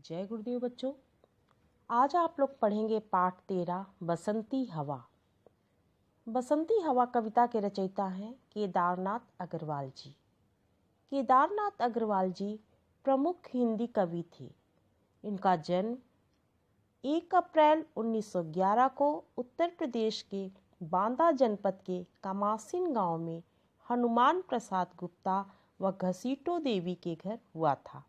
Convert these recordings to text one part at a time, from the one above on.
जय गुरुदेव बच्चों। आज आप लोग पढ़ेंगे पाठ 13 बसंती हवा। बसंती हवा कविता के रचयिता हैं केदारनाथ अग्रवाल जी। केदारनाथ अग्रवाल जी प्रमुख हिंदी कवि थे। इनका जन्म 1 अप्रैल 1911 को उत्तर प्रदेश के बांदा जनपद के कामासीन गांव में हनुमान प्रसाद गुप्ता व घसीटो देवी के घर हुआ था।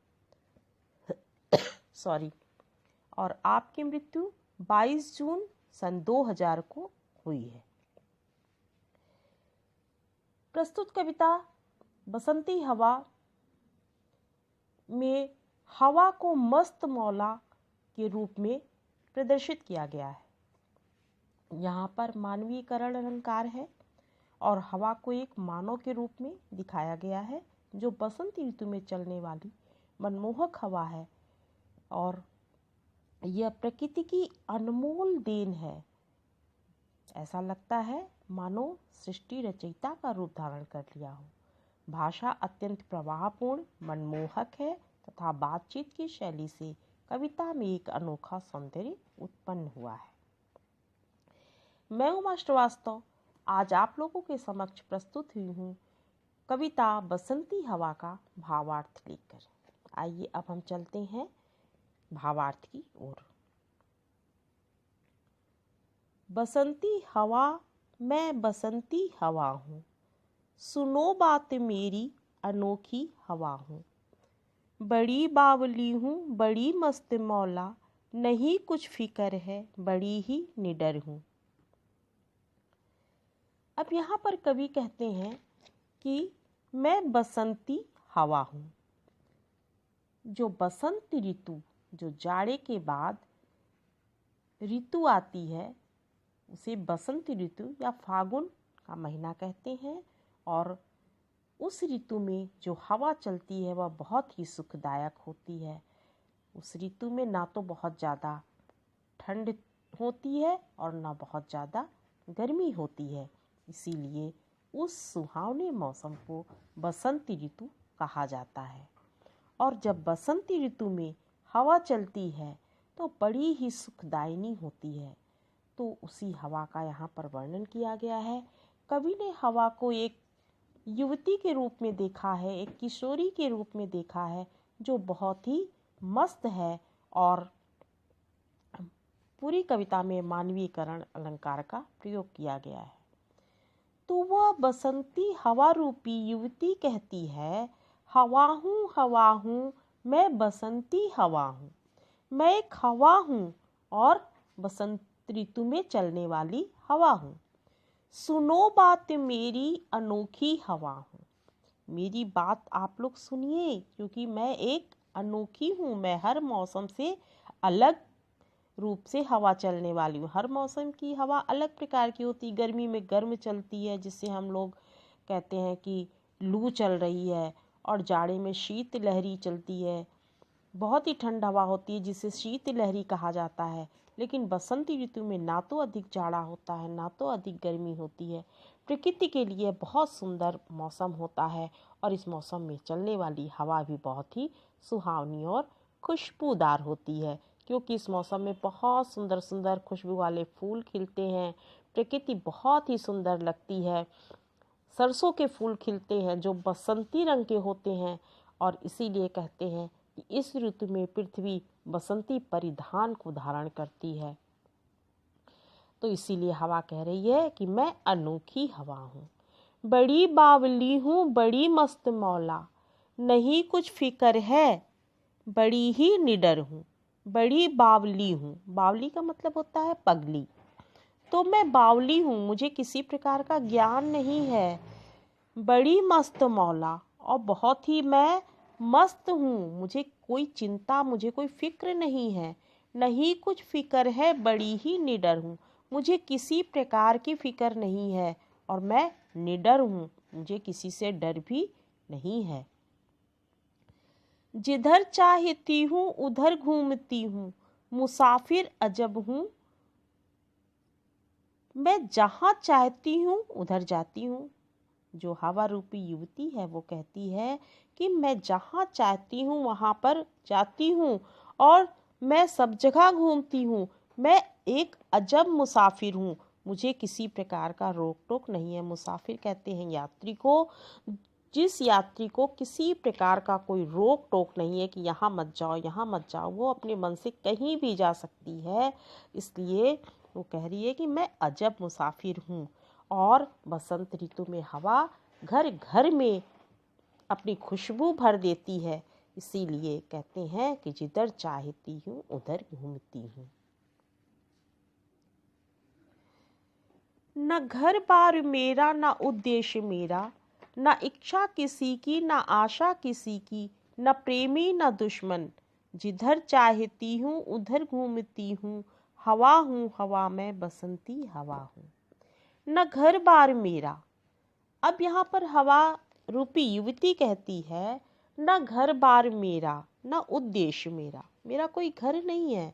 और आपकी मृत्यु 22 जून सन 2000 को हुई है। प्रस्तुत कविता बसंती हवा में हवा को मस्त मौला के रूप में प्रदर्शित किया गया है। यहाँ पर मानवीकरण अलंकार है और हवा को एक मानव के रूप में दिखाया गया है जो बसंत ऋतु में चलने वाली मनमोहक हवा है और यह प्रकृति की अनमोल देन है। ऐसा लगता है मानो सृष्टि रचयिता का रूप धारण कर लिया हो। भाषा अत्यंत प्रवाहपूर्ण मनमोहक है तथा बातचीत की शैली से कविता में एक अनोखा सौंदर्य उत्पन्न हुआ है। मैं उमा श्रीवास्तव आज आप लोगों के समक्ष प्रस्तुत हुई हूँ कविता बसंती हवा का भावार्थ लेकर। आइए अब हम चलते हैं भावार्थ की ओर। बसंती हवा, मैं बसंती हवा हूँ, सुनो बात मेरी अनोखी हवा हूँ। बड़ी बावली हूँ, बड़ी मस्त मौला, नहीं कुछ फिक्र है, बड़ी ही निडर हूँ। अब यहाँ पर कवि कहते हैं कि मैं बसंती हवा हूँ। जो बसंत ऋतु, जो जाड़े के बाद ऋतु आती है उसे बसंत ऋतु या फागुन का महीना कहते हैं। और उस ऋतु में जो हवा चलती है वह बहुत ही सुखदायक होती है। उस ऋतु में ना तो बहुत ज़्यादा ठंड होती है और ना बहुत ज़्यादा गर्मी होती है, इसीलिए उस सुहावने मौसम को बसंत ऋतु कहा जाता है। और जब बसंत ऋतु में हवा चलती है तो बड़ी ही सुखदायिनी होती है। तो उसी हवा का यहाँ पर वर्णन किया गया है। कवि ने हवा को एक युवती के रूप में देखा है, एक किशोरी के रूप में देखा है जो बहुत ही मस्त है। और पूरी कविता में मानवीकरण अलंकार का प्रयोग किया गया है। तो वह बसंती हवा रूपी युवती कहती है, हवा हूँ मैं बसंती हवा हूँ। मैं एक हवा हूँ और बसंत ऋतु में चलने वाली हवा हूँ। सुनो बात मेरी अनोखी हवा हूँ। मेरी बात आप लोग सुनिए, क्योंकि मैं एक अनोखी हूँ। मैं हर मौसम से अलग रूप से हवा चलने वाली हूँ। हर मौसम की हवा अलग प्रकार की होती। गर्मी में गर्म चलती है जिससे हम लोग कहते हैं कि लू चल रही है, और जाड़े में शीत लहरी चलती है। बहुत ही ठंड हवा होती है जिसे शीत लहरी कहा जाता है। लेकिन बसंत ऋतु में ना तो अधिक जाड़ा होता है ना तो अधिक गर्मी होती है। प्रकृति के लिए बहुत सुंदर मौसम होता है और इस मौसम में चलने वाली हवा भी बहुत ही सुहावनी और खुशबूदार होती है, क्योंकि इस मौसम में बहुत सुंदर सुंदर खुशबू वाले फूल खिलते हैं। प्रकृति बहुत ही सुंदर लगती है। सरसों के फूल खिलते हैं जो बसंती रंग के होते हैं, और इसीलिए कहते हैं कि इस ऋतु में पृथ्वी बसंती परिधान को धारण करती है। तो इसीलिए हवा कह रही है कि मैं अनोखी हवा हूँ, बड़ी बावली हूँ, बड़ी मस्त मौला, नहीं कुछ फिक्र है, बड़ी ही निडर हूँ। बड़ी बावली हूँ, बावली का मतलब होता है पगली। तो मैं बावली हूँ, मुझे किसी प्रकार का ज्ञान नहीं है। बड़ी मस्त मौला, और बहुत ही मैं मस्त हूँ, मुझे कोई चिंता, मुझे कोई फिक्र नहीं है। नहीं कुछ फिक्र है, बड़ी ही निडर हूँ, मुझे किसी प्रकार की फिक्र नहीं है और मैं निडर हूँ, मुझे किसी से डर भी नहीं है। जिधर चाहती हूँ उधर घूमती हूँ, मुसाफिर अजब हूँ, मैं जहाँ चाहती हूँ उधर जाती हूँ। जो हवा रूपी युवती है वो कहती है कि मैं जहाँ चाहती हूँ वहाँ पर जाती हूँ और मैं सब जगह घूमती हूँ। मैं एक अजब मुसाफिर हूँ, मुझे किसी प्रकार का रोक टोक नहीं है। मुसाफिर कहते हैं यात्री को, जिस यात्री को किसी प्रकार का कोई रोक टोक नहीं है कि यहाँ मत जाओ, यहाँ मत जाओ, वो अपने मन से कहीं भी जा सकती है। इसलिए वो कह रही है कि मैं अजब मुसाफिर हूँ। और बसंत ऋतु में हवा घर घर में अपनी खुशबू भर देती है, इसीलिए कहते हैं कि जिधर चाहती हूँ उधर घूमती हूँ। न घर बार मेरा, न उद्देश्य मेरा, न इच्छा किसी की, न आशा किसी की, न प्रेमी न दुश्मन, जिधर चाहती हूँ उधर घूमती हूँ, हवा हूँ हवा मैं बसंती हवा हूँ। न घर बार मेरा, अब यहाँ पर हवा रूपी युवती कहती है, न घर बार मेरा, न उद्देश्य मेरा, मेरा कोई घर नहीं है,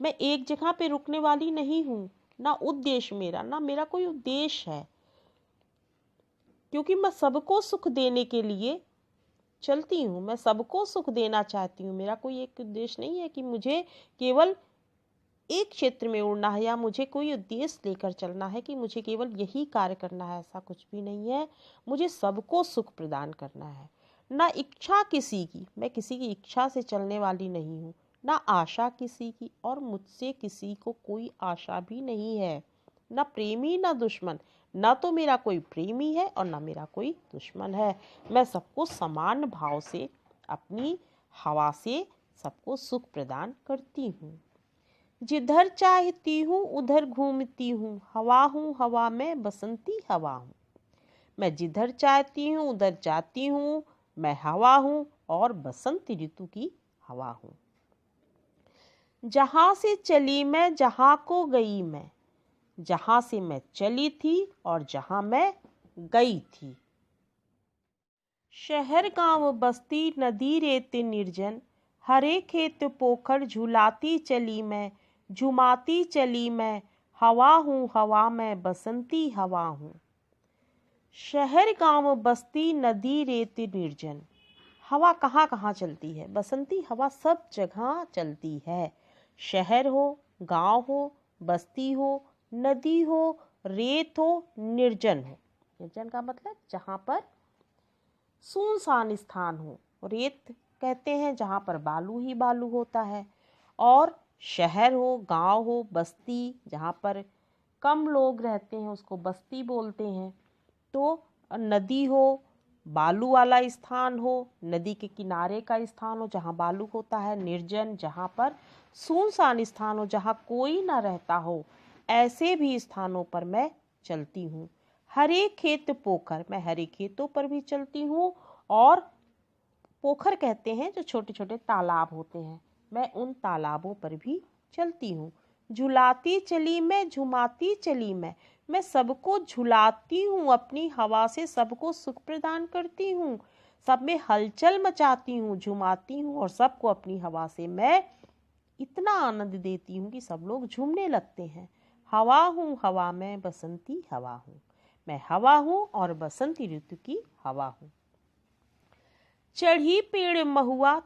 मैं एक जगह पे रुकने वाली नहीं हूँ। ना उद्देश्य मेरा, ना मेरा कोई उद्देश्य है, क्योंकि मैं सबको सुख देने के लिए चलती हूँ, मैं सबको सुख देना चाहती हूँ। मेरा कोई एक उद्देश्य नहीं है कि मुझे केवल एक क्षेत्र में उड़ना है या मुझे कोई उद्देश्य लेकर चलना है कि मुझे केवल यही कार्य करना है, ऐसा कुछ भी नहीं है। मुझे सबको सुख प्रदान करना है। ना इच्छा किसी की, मैं किसी की इच्छा से चलने वाली नहीं हूँ, ना आशा किसी की, और मुझसे किसी को कोई आशा भी नहीं है। ना प्रेमी ना दुश्मन, ना तो मेरा कोई प्रेमी है और ना मेरा कोई दुश्मन है। मैं सबको समान भाव से अपनी हवा से सबको सुख प्रदान करती हूँ। जिधर चाहती हूँ उधर घूमती हूँ, हवा हूँ हवा मैं बसंती हवा हूँ। मैं जिधर चाहती हूँ उधर जाती हूँ, मैं हवा हूँ और बसंत ऋतु की हवा हूँ। जहाँ से चली मैं जहाँ को गई मैं, जहाँ से मैं चली थी और जहाँ मैं गई थी। शहर गांव बस्ती नदी रेत निर्जन, हरे खेत पोखर झुलाती चली मैं, झुमाती चली मैं, हवा हूँ हवा मैं बसंती हवा हूँ। शहर गांव बस्ती नदी रेत निर्जन, हवा कहाँ कहाँ चलती है? बसंती हवा सब जगह चलती है। शहर हो, गांव हो, बस्ती हो, नदी हो, रेत हो, निर्जन हो। निर्जन का मतलब जहाँ पर सुनसान स्थान हो। रेत कहते हैं जहाँ पर बालू ही बालू होता है। और शहर हो, गांव हो, बस्ती जहाँ पर कम लोग रहते हैं उसको बस्ती बोलते हैं। तो नदी हो, बालू वाला स्थान हो, नदी के किनारे का स्थान हो जहाँ बालू होता है। निर्जन जहाँ पर सुनसान स्थान हो, जहाँ कोई ना रहता हो, ऐसे भी स्थानों पर मैं चलती हूँ। हरे खेत पोखर, मैं हरे खेतों पर भी चलती हूँ। और पोखर कहते हैं जो छोटे छोटे तालाब होते हैं, मैं उन तालाबों पर भी चलती हूँ। झुलाती चली मैं झुमाती चली मैं सबको झुलाती हूँ, अपनी हवा से सबको सुख प्रदान करती हूँ, सब में हलचल मचाती हूँ, झुमाती हूँ और सबको अपनी हवा से मैं इतना आनंद देती हूँ कि सब लोग झूमने लगते हैं। हवा हूँ हवा मैं बसंती हवा हूँ, मैं हवा हूँ और बसंती ऋतु की हवा हूँ। चढ़ी पेड़ महुआ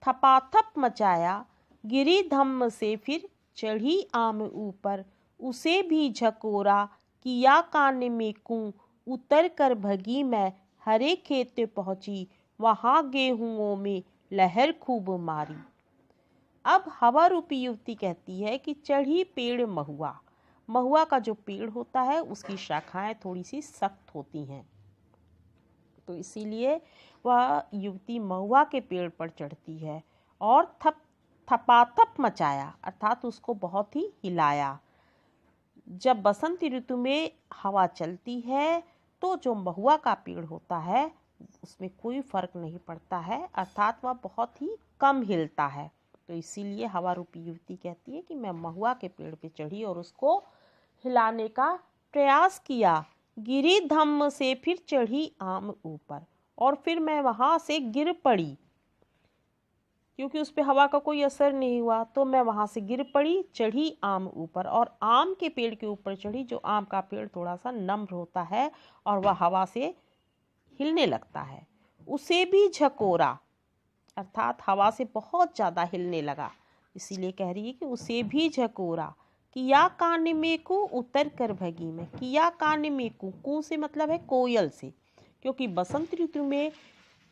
थपाथप मचाया, गिरी धम्म से फिर चढ़ी आम ऊपर, उसे भी झकोरा किया कान में कूं, उतर कर भगी मैं हरे खेत पहुंची, वहां गेहूंओं में लहर खूब मारी। अब हवा रूपी युवती कहती है कि चढ़ी पेड़ महुआ, महुआ का जो पेड़ होता है उसकी शाखाएं थोड़ी सी सख्त होती हैं, तो इसीलिए वह युवती महुआ के पेड़ पर चढ़ती है और थपाथप मचाया अर्थात उसको बहुत ही हिलाया। जब बसंत ऋतु में हवा चलती है तो जो महुआ का पेड़ होता है उसमें कोई फर्क नहीं पड़ता है, अर्थात वह बहुत ही कम हिलता है। तो इसीलिए हवा रूपी युवती कहती है कि मैं महुआ के पेड़ पे चढ़ी और उसको हिलाने का प्रयास किया। गिरी धम्म से फिर चढ़ी आम ऊपर, और फिर मैं वहां से गिर पड़ी, क्योंकि उस पे हवा का कोई असर नहीं हुआ, तो मैं वहां से गिर पड़ी, चढ़ी आम ऊपर और आम के पेड़ के ऊपर चढ़ी। जो आम का पेड़ थोड़ा सा नम्र होता है और वह हवा से हिलने लगता है। उसे भी झकोरा अर्थात हवा से बहुत ज़्यादा हिलने लगा। इसीलिए कह रही है कि उसे भी झकोरा। किया कान में को उतर कर भगी मैं। किया कान में को से मतलब है कोयल से, क्योंकि बसंत ऋतु में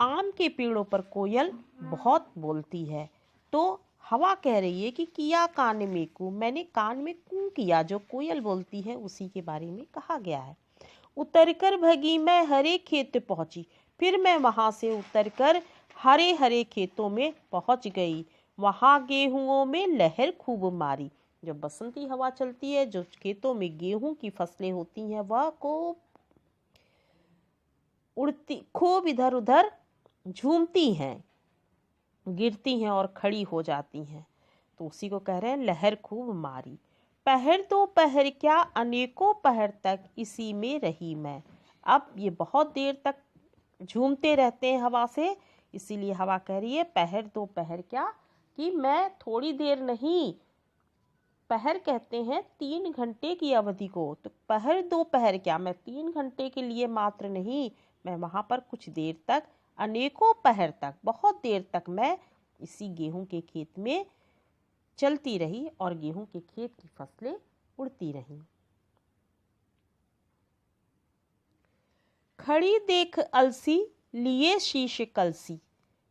आम के पेड़ों पर कोयल बहुत बोलती है। तो हवा कह रही है कि किया कान में को, मैंने कान में कू किया, जो कोयल बोलती है उसी के बारे में कहा गया है। उतरकर भगी मैं हरे खेत पहुंची, फिर मैं वहां से उतरकर हरे हरे खेतों में पहुंच गई। वहां गेहूंओं में लहर खूब मारी। जब बसंती हवा चलती है, जो खेतों में गेहूं की फसलें होती हैं वह को उड़ती, खूब इधर उधर झूमती हैं, गिरती हैं और खड़ी हो जाती हैं। तो उसी को कह रहे हैं लहर खूब मारी। पहर दो पहर क्या अनेकों पहर तक इसी में रही मैं। अब ये बहुत देर तक झूमते रहते हैं हवा से, इसीलिए हवा कह रही है पहर दो पहर क्या, कि मैं थोड़ी देर नहीं, पहर कहते हैं 3 घंटे की अवधि को, तो पहर दो पहर क्या, मैं 3 घंटे के लिए मात्र नहीं, मैं वहां पर कुछ देर तक, अनेकों पहर तक, बहुत देर तक मैं इसी गेहूं के खेत में चलती रही और गेहूं के खेत की फसलें उड़ती रहीं। खड़ी देख अलसी लिए शीश कलसी,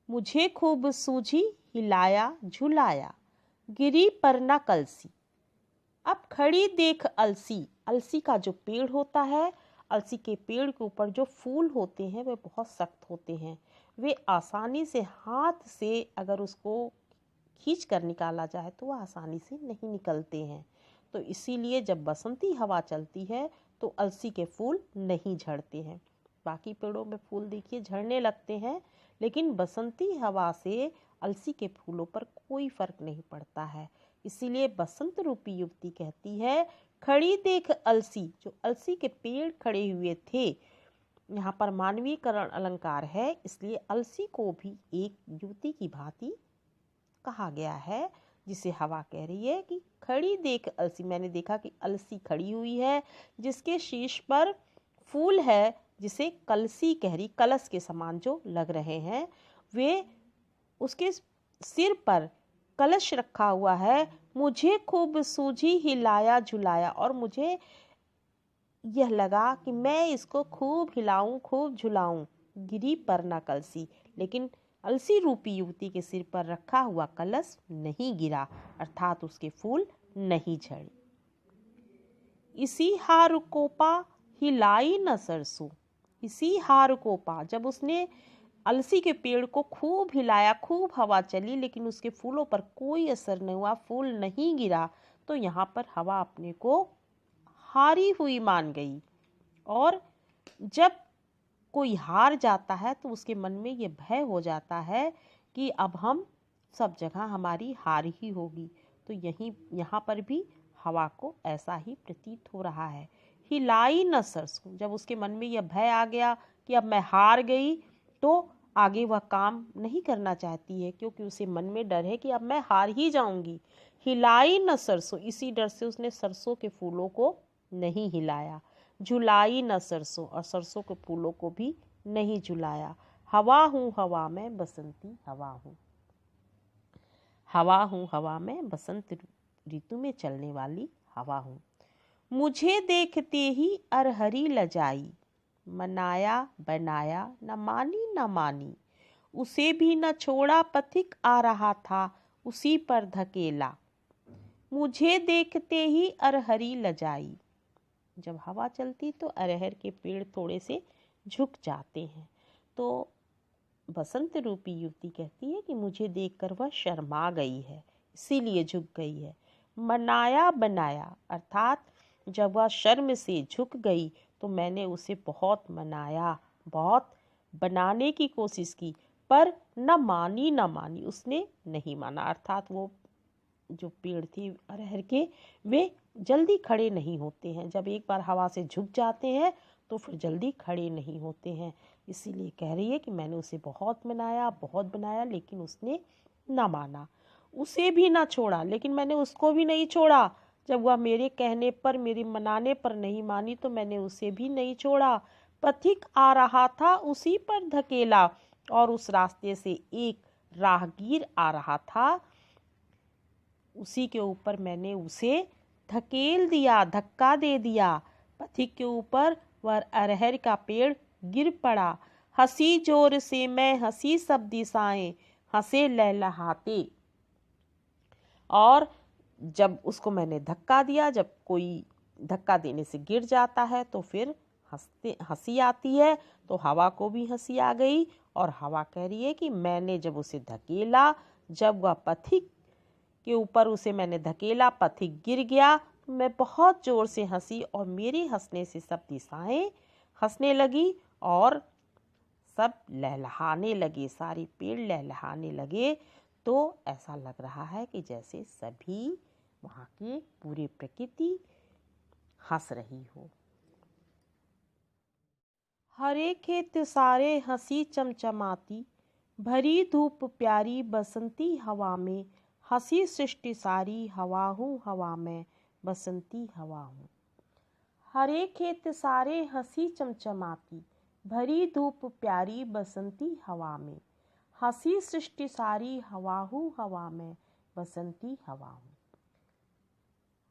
मुझे खूब सूझी हिलाया झुलाया, गिरी पर न कलसी। अब खड़ी देख अलसी, अलसी का जो पेड़ होता है, अलसी के पेड़ के ऊपर जो फूल होते हैं वे बहुत सख्त होते हैं, वे आसानी से हाथ से अगर उसको खींच कर निकाला जाए तो वह आसानी से नहीं निकलते हैं। तो इसीलिए जब बसंती हवा चलती है तो अलसी के फूल नहीं झड़ते हैं। बाकी पेड़ों में फूल देखिए झड़ने लगते हैं, लेकिन बसंती हवा से अलसी के फूलों पर कोई फर्क नहीं पड़ता है। इसीलिए बसंत रूपी युवती कहती है खड़ी देख अलसी, जो अलसी के पेड़ खड़े हुए थे, यहाँ पर मानवीकरण अलंकार है, इसलिए अलसी को भी एक युवती की भांति कहा गया है, जिसे हवा कह रही है कि खड़ी देख अलसी। मैंने देखा कि अलसी खड़ी हुई है जिसके शीश पर फूल है, जिसे कलसी कह रही, कलश के समान जो लग रहे हैं, वे उसके सिर पर कलश रखा हुआ है। मुझे खूब सूझी हिलाया झुलाया, और मुझे यह लगा कि मैं इसको खूब हिलाऊं खूब झुलाऊं, गिरी पर ना कलसी, लेकिन अलसी रूपी युवती के सिर पर रखा हुआ कलश नहीं गिरा, अर्थात उसके फूल नहीं झड़े। इसी हार को पा हिलाई न सरसों, इसी हार को पा, जब उसने अलसी के पेड़ को खूब हिलाया, खूब हवा चली, लेकिन उसके फूलों पर कोई असर नहीं हुआ, फूल नहीं गिरा, तो यहाँ पर हवा अपने को हारी हुई मान गई। और जब कोई हार जाता है तो उसके मन में ये भय हो जाता है कि अब हम सब जगह हमारी हार ही होगी। तो यहाँ पर भी हवा को ऐसा ही प्रतीत हो रहा है। हिलाई न सरसों, जब उसके मन में यह भय आ गया कि अब मैं हार गई, तो आगे वह काम नहीं करना चाहती है, क्योंकि उसे मन में डर है कि अब मैं हार ही जाऊंगी। हिलाई न सरसों, इसी डर से उसने सरसों के फूलों को नहीं हिलाया। झुलाई न सरसों, और सरसों के फूलों को भी नहीं झुलाया। हवा हूँ हवा में बसंती हवा हूँ, हवा हूँ हवा में बसंत ऋतु में चलने वाली हवा हूँ। मुझे देखते ही अरहरी लजाई, मनाया बनाया न मानी न मानी, उसे भी न छोड़ा पथिक आ रहा था उसी पर धकेला। मुझे देखते ही अरहरी लजाई, जब हवा चलती तो अरहर के पेड़ थोड़े से झुक जाते हैं। तो बसंत रूपी युवती कहती है कि मुझे देखकर वह शर्मा गई है, इसीलिए झुक गई है। मनाया बनाया, अर्थात जब वह शर्म से झुक गई तो मैंने उसे बहुत मनाया, बहुत बनाने की कोशिश की, पर न मानी, उसने नहीं माना। अर्थात वो जो पेड़ थे अरहर के, वे जल्दी खड़े नहीं होते हैं, जब एक बार हवा से झुक जाते हैं तो फिर जल्दी खड़े नहीं होते हैं। इसीलिए कह रही है कि मैंने उसे बहुत मनाया, बहुत बनाया, लेकिन उसने ना माना। उसे भी ना छोड़ा, लेकिन मैंने उसको भी नहीं छोड़ा। जब वह मेरे कहने पर, मेरे मनाने पर नहीं मानी, तो मैंने उसे भी नहीं छोड़ा। पथिक आ रहा था उसी पर धकेला, और उस रास्ते से एक राहगीर आ रहा था, उसी के ऊपर मैंने उसे धकेल दिया, धक्का दे दिया। पथिक के ऊपर वह अरहर का पेड़ गिर पड़ा। हंसी जोर से मैं, हंसी सब दिशाएं, हंसे लहलहाते। और जब उसको मैंने धक्का दिया, जब कोई धक्का देने से गिर जाता है तो फिर हंसी आती है, तो हवा को भी हंसी आ गई। और हवा कह रही है कि मैंने जब उसे धकेला, जब वह पथिक के ऊपर उसे मैंने धकेला, पथिक गिर गया, तो मैं बहुत जोर से हंसी और मेरे हंसने से सब दिशाएं हंसने लगी और सब लहलहाने लगे, सारे पेड़ लहलहाने लगे। तो ऐसा लग रहा है कि जैसे सभी वहाँ की पूरी प्रकृति हंस रही हो। हरे खेत सारे हंसी चमचमाती, भरी धूप प्यारी बसंती हवा में, हंसी सृष्टि सारी हवा हूँ हवा में, बसंती हवा हूँ। हरे खेत सारे हंसी चमचमाती, भरी धूप प्यारी बसंती हवा में, हंसी सृष्टि सारी हवा हूँ हवा में, बसंती हवा हूँ।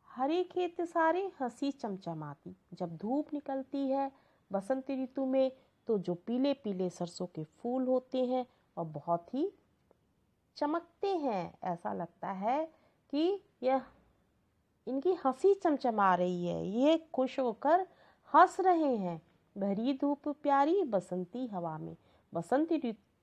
हरे खेत सारे हंसी चमचमाती, जब धूप निकलती है बसंत ऋतु में तो जो पीले पीले सरसों के फूल होते हैं और बहुत ही चमकते हैं, ऐसा लगता है कि यह इनकी हंसी चमचमा रही है, ये खुश होकर हंस रहे हैं। भरी धूप प्यारी बसंती हवा में, बसंत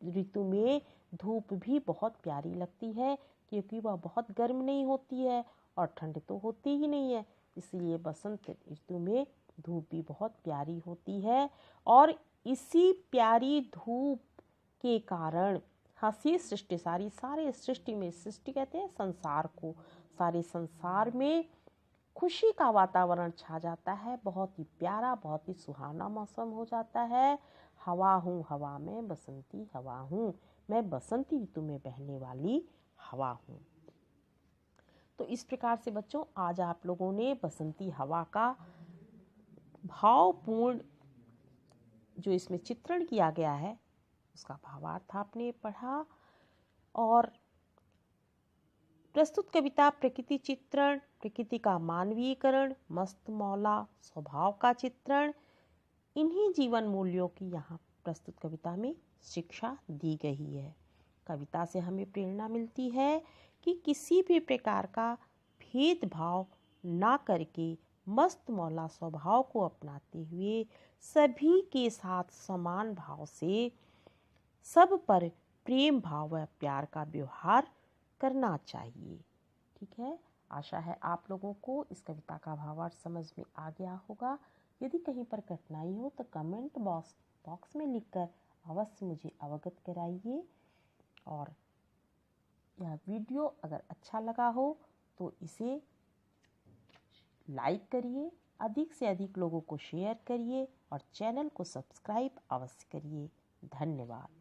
ऋतु में धूप भी बहुत प्यारी लगती है क्योंकि वह बहुत गर्म नहीं होती है और ठंड तो होती ही नहीं है, इसलिए बसंत ऋतु में धूप भी बहुत प्यारी होती है। और इसी प्यारी धूप के कारण हंसी सृष्टि सारी, सारे सृष्टि में, सृष्टि कहते हैं संसार को, सारे संसार में खुशी का वातावरण छा जाता है, बहुत ही प्यारा, बहुत ही सुहाना मौसम हो जाता है। हवा हूँ हवा में, बसंती हवा हूँ, मैं बसंती ऋतु में बहने वाली हवा हूँ। तो इस प्रकार से बच्चों आज आप लोगों ने बसंती हवा का भावपूर्ण जो इसमें चित्रण किया गया है उसका भावार्थ आपने पढ़ा। और प्रस्तुत कविता प्रकृति चित्रण, प्रकृति का मानवीयकरण, मस्त मौला स्वभाव का चित्रण, इन्हीं जीवन मूल्यों की यहाँ प्रस्तुत कविता में शिक्षा दी गई है। कविता से हमें प्रेरणा मिलती है कि किसी भी प्रकार का भेदभाव ना करके मस्त मौला स्वभाव को अपनाते हुए सभी के साथ समान भाव से सब पर प्रेम भाव व प्यार का व्यवहार करना चाहिए। ठीक है, आशा है आप लोगों को इस कविता का भावार्थ समझ में आ गया होगा। यदि कहीं पर कठिनाई हो तो कमेंट बॉक्स में लिखकर अवश्य मुझे अवगत कराइए। और यह वीडियो अगर अच्छा लगा हो तो इसे लाइक करिए, अधिक से अधिक लोगों को शेयर करिए और चैनल को सब्सक्राइब अवश्य करिए। धन्यवाद।